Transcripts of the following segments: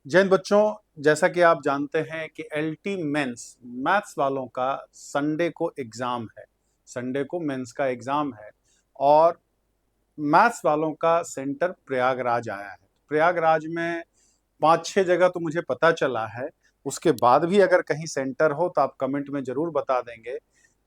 जैन बच्चों, जैसा कि आप जानते हैं कि एलटी मेंस मैथ्स वालों का संडे को एग्जाम है। संडे को मेंस का एग्जाम है और मैथ्स वालों का सेंटर प्रयागराज आया है। प्रयागराज में 5-6 जगह तो मुझे पता चला है। उसके बाद भी अगर कहीं सेंटर हो तो आप कमेंट में जरूर बता देंगे।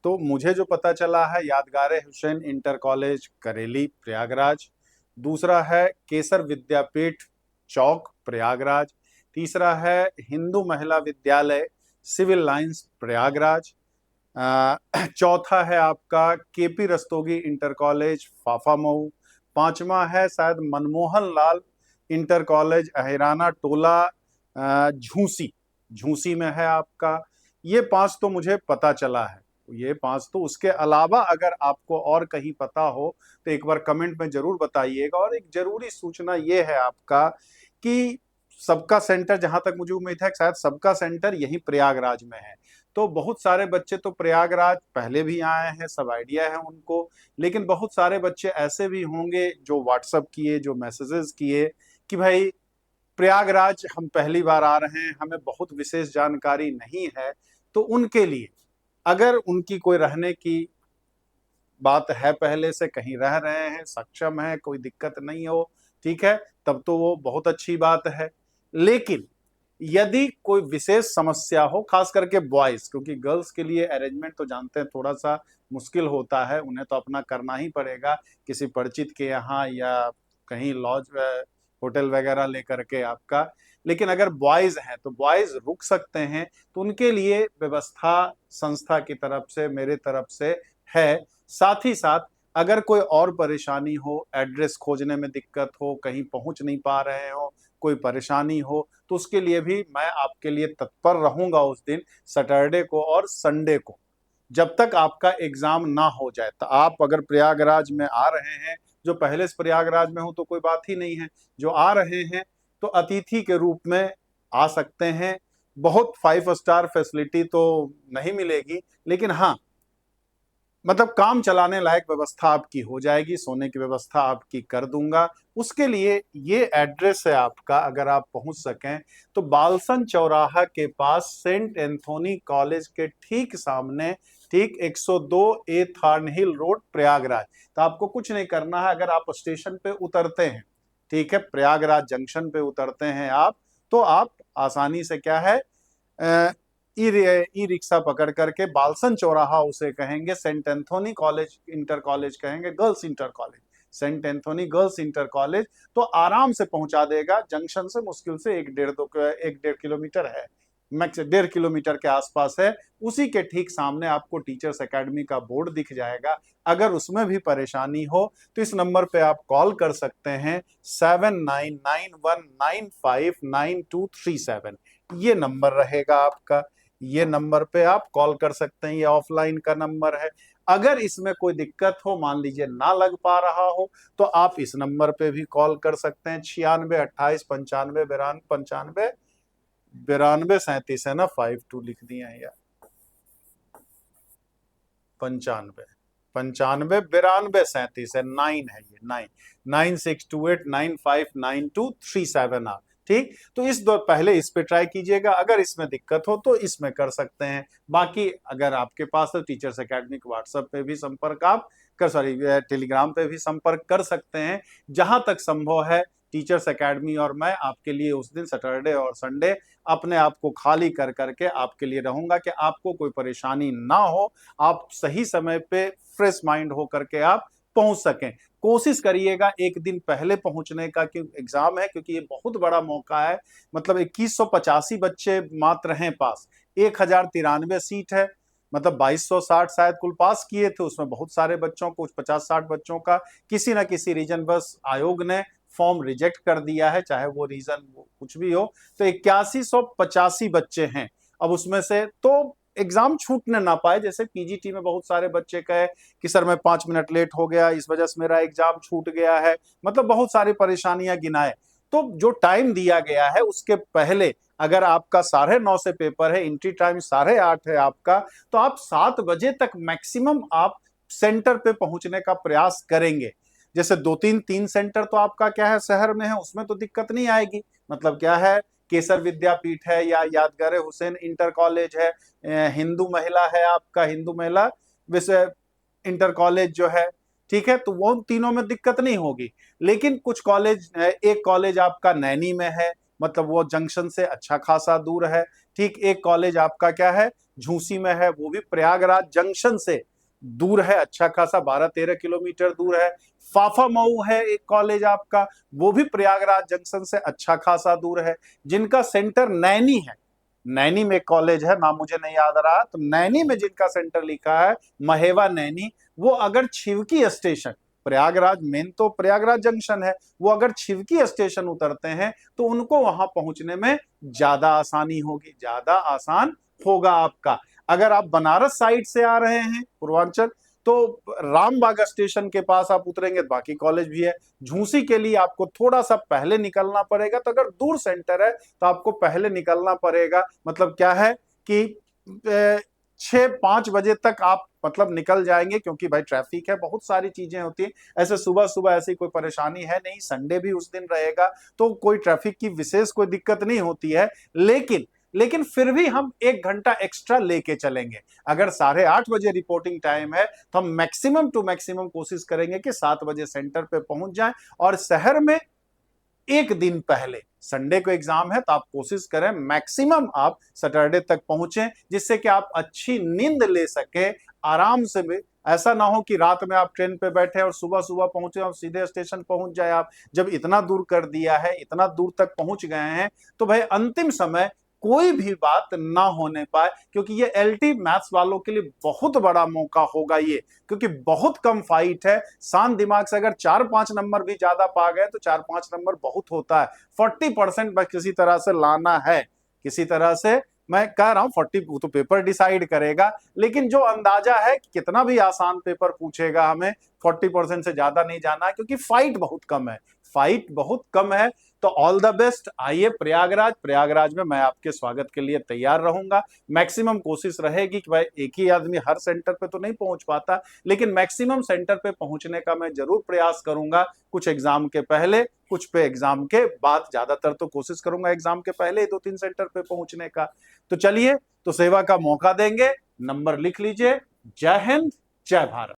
तो मुझे जो पता चला है, यादगार हुसैन इंटर कॉलेज करेली प्रयागराज। दूसरा है केसर विद्यापीठ चौक प्रयागराज। तीसरा है हिंदू महिला विद्यालय सिविल लाइंस प्रयागराज। चौथा है आपका KP Rastogi inter college Phaphamau. पांचवा है शायद मनमोहन लाल इंटर कॉलेज अहिराना टोला झूसी। झूसी में है आपका। ये 5 तो मुझे पता चला है। ये 5 तो, उसके अलावा अगर आपको और कहीं पता हो तो एक बार कमेंट में जरूर बताइएगा। और एक जरूरी सूचना ये है आपका कि सबका सेंटर, जहां तक मुझे उम्मीद है शायद सबका सेंटर यही प्रयागराज में है। तो बहुत सारे बच्चे तो प्रयागराज पहले भी आए हैं, सब आइडिया है उनको। लेकिन बहुत सारे बच्चे ऐसे भी होंगे जो व्हाट्सअप किए, जो मैसेजेस किए कि भाई प्रयागराज हम पहली बार आ रहे हैं, हमें बहुत विशेष जानकारी नहीं है। तो उनके लिए, अगर उनकी कोई रहने की बात है, पहले से कहीं रह रहे हैं, सक्षम है, कोई दिक्कत नहीं हो, ठीक है, तब तो वो बहुत अच्छी बात है। लेकिन यदि कोई विशेष समस्या हो, खास करके बॉयज, क्योंकि गर्ल्स के लिए अरेंजमेंट तो जानते हैं थोड़ा सा मुश्किल होता है, उन्हें तो अपना करना ही पड़ेगा किसी परिचित के यहाँ या कहीं लॉज होटल वगैरह लेकर के आपका। लेकिन अगर बॉयज हैं तो बॉयज रुक सकते हैं। तो उनके लिए व्यवस्था संस्था की तरफ से, मेरे तरफ से है। साथ ही साथ अगर कोई और परेशानी हो, एड्रेस खोजने में दिक्कत हो, कहीं पहुंच नहीं पा रहे हो, कोई परेशानी हो, तो उसके लिए भी मैं आपके लिए तत्पर रहूंगा उस दिन, सैटरडे को और संडे को, जब तक आपका एग्जाम ना हो जाए। तो आप अगर प्रयागराज में आ रहे हैं, जो पहले से प्रयागराज में हो तो कोई बात ही नहीं है, जो आ रहे हैं तो अतिथि के रूप में आ सकते हैं। बहुत 5 स्टार फैसिलिटी तो नहीं मिलेगी, लेकिन हाँ, मतलब काम चलाने लायक व्यवस्था आपकी हो जाएगी, सोने की व्यवस्था आपकी कर दूंगा। उसके लिए ये एड्रेस है आपका, अगर आप पहुंच सकें तो बालसन चौराहा के पास सेंट एंथोनी कॉलेज के ठीक सामने, ठीक 102 ए थार्नहिल रोड प्रयागराज। तो आपको कुछ नहीं करना है, अगर आप स्टेशन पे उतरते हैं, ठीक है, प्रयागराज जंक्शन पे उतरते हैं आप, तो आप आसानी से क्या है, ई ई रिक्शा पकड़ करके बालसन चौराहा उसे कहेंगे, saint Anthony college inter college कहेंगे, girls inter college, saint Anthony girls inter college, तो आराम से पहुंचा देगा। जंक्शन से मुश्किल से 1-1.5 किलोमीटर है, मैक्स 1.5 किलोमीटर के आसपास है। उसी के ठीक सामने आपको टीचर्स एकेडमी का बोर्ड दिख जाएगा। अगर उसमें भी परेशानी हो तो इस नंबर पे आप कॉल कर सकते हैं, 7991959237। ये नंबर रहेगा आपका। ये नंबर पे आप कॉल कर सकते हैं, ये ऑफलाइन का नंबर है। अगर इसमें कोई दिक्कत हो, मान लीजिए ना लग पा रहा हो, तो आप इस नंबर पे भी कॉल कर सकते हैं, 96 28 95 92 92 है ना, 52 लिख दिए हैं यार, 95 95 92 93 है, 9 है, ये 9628959237 आप, ठीक। तो इस दो पहले इस पे ट्राई कीजिएगा, अगर इसमें दिक्कत हो तो इसमें कर सकते हैं। बाकी अगर आपके पास तो टीचर्स एकेडमी के व्हाट्सएप पे भी संपर्क आप कर, सॉरी, टेलीग्राम पे भी संपर्क कर सकते हैं। जहां तक संभव है, टीचर्स एकेडमी और मैं आपके लिए उस दिन सैटरडे और संडे अपने आप को खाली कर करके आपके लिए रहूंगा, कि आपको कोई परेशानी ना हो, आप सही समय पे फ्रेश माइंड हो करके आप पहुंच सकें। कोशिश करिएगा एक दिन पहले पहुंचने का, क्योंकि एग्जाम है, क्योंकि ये बहुत बड़ा मौका है। मतलब 2185 बच्चे मात्र हैं पास, 1093 सीट है, मतलब 2260 शायद कुल पास किए थे। उसमें बहुत सारे बच्चों को, 50-60 बच्चों का किसी ना किसी रीजन बस आयोग ने फॉर्म रिजेक्ट कर दिया है, चाहे वो रीजन कुछ भी हो। तो 8185 बच्चे हैं। अब उसमें से तो एग्जाम छूटने ना पाए, जैसे पीजीटी में बहुत सारे बच्चे कहे कि सर मैं 5 मिनट लेट हो गया, इस वजह से मेरा एग्जाम छूट गया है, मतलब बहुत सारी परेशानियां गिनाए। तो जो टाइम दिया गया है उसके पहले, अगर आपका 9:30 से पेपर है, एंट्री टाइम 8:30 है आपका, तो आप 7 बजे तक मैक्सिमम आप सेंटर पे पहुंचने का प्रयास करेंगे। जैसे 2-3 सेंटर तो आपका क्या है, शहर में है, उसमें तो दिक्कत नहीं आएगी। मतलब क्या है केसर विद्यापीठ है या यादगार हुसैन इंटर कॉलेज है, हिंदू महिला है आपका, हिंदू महिला विश्व इंटर कॉलेज जो है, ठीक है, तो वो तीनों में दिक्कत नहीं होगी। लेकिन कुछ कॉलेज, एक कॉलेज आपका नैनी में है, मतलब वो जंक्शन से अच्छा खासा दूर है। ठीक, एक कॉलेज आपका क्या है, झूसी में है, वो भी प्रयागराज जंक्शन से दूर है, अच्छा खासा 12-13 किलोमीटर दूर है। फाफा मऊ है एक कॉलेज आपका, वो भी प्रयागराज जंक्शन से अच्छा खासा दूर है। जिनका सेंटर नैनी है, नैनी में एक कॉलेज है, नाम मुझे नहीं याद आ रहा, तो नैनी में जिनका सेंटर लिखा है महेवा नैनी, वो अगर छिवकी स्टेशन, प्रयागराज मेन तो प्रयागराज जंक्शन है, वो अगर छिवकी स्टेशन उतरते हैं तो उनको वहां पहुंचने में ज्यादा आसानी होगी, ज्यादा आसान होगा आपका। अगर आप बनारस साइड से आ रहे हैं पूर्वांचल, तो रामबाग स्टेशन के पास आप उतरेंगे, बाकी कॉलेज भी है। झूसी के लिए आपको थोड़ा सा पहले निकलना पड़ेगा, तो अगर दूर सेंटर है तो आपको पहले निकलना पड़ेगा। मतलब क्या है कि 6-5 बजे तक आप मतलब निकल जाएंगे, क्योंकि भाई ट्रैफिक है, बहुत सारी चीजें होती हैं। ऐसे सुबह सुबह ऐसी कोई परेशानी है नहीं, संडे भी उस दिन रहेगा, तो कोई ट्रैफिक की विशेष कोई दिक्कत नहीं होती है। लेकिन फिर भी हम 1 घंटा एक्स्ट्रा लेके चलेंगे। अगर 8:30 बजे रिपोर्टिंग टाइम है, तो हम मैक्सिमम टू मैक्सिमम कोशिश करेंगे कि 7 बजे सेंटर पे पहुंच जाएं। और शहर में एक दिन पहले, संडे को एग्जाम है तो आप कोशिश करें मैक्सिमम आप सैटरडे तक पहुंचे, जिससे कि आप अच्छी नींद ले सके आराम से भी। ऐसा ना हो कि रात में आप ट्रेन पे बैठे और सुबह सुबह पहुंचे और सीधे स्टेशन पहुंच जाए आप। जब इतना दूर कर दिया है, इतना दूर तक पहुंच गए हैं, तो भाई अंतिम समय कोई भी बात ना होने पाए, क्योंकि ये एलटी मैथ्स वालों के लिए बहुत बड़ा मौका होगा ये, क्योंकि बहुत कम फाइट है। शांत दिमाग से अगर 4-5 नंबर भी ज्यादा पा गए तो 4-5 नंबर बहुत होता है। 40% बस किसी तरह से लाना है, किसी तरह से, मैं कह रहा हूं 40 तो पेपर डिसाइड करेगा, लेकिन जो अंदाजा है कि कितना भी आसान पेपर पूछेगा, हमें 40% से ज्यादा नहीं जाना है, क्योंकि फाइट बहुत कम है, फाइट बहुत कम है। तो ऑल द बेस्ट, आइए प्रयागराज, प्रयागराज में मैं आपके स्वागत के लिए तैयार रहूंगा। मैक्सिमम कोशिश रहेगी कि भाई एक ही आदमी हर सेंटर पे तो नहीं पहुंच पाता, लेकिन मैक्सिमम सेंटर पे पहुंचने का मैं जरूर प्रयास करूंगा। कुछ एग्जाम के पहले, कुछ पे एग्जाम के बाद, ज्यादातर तो कोशिश करूंगा एग्जाम के पहले ही 2-3 सेंटर पे पहुंचने का। तो चलिए, तो सेवा का मौका देंगे, नंबर लिख लीजिए। जय हिंद, जय भारत।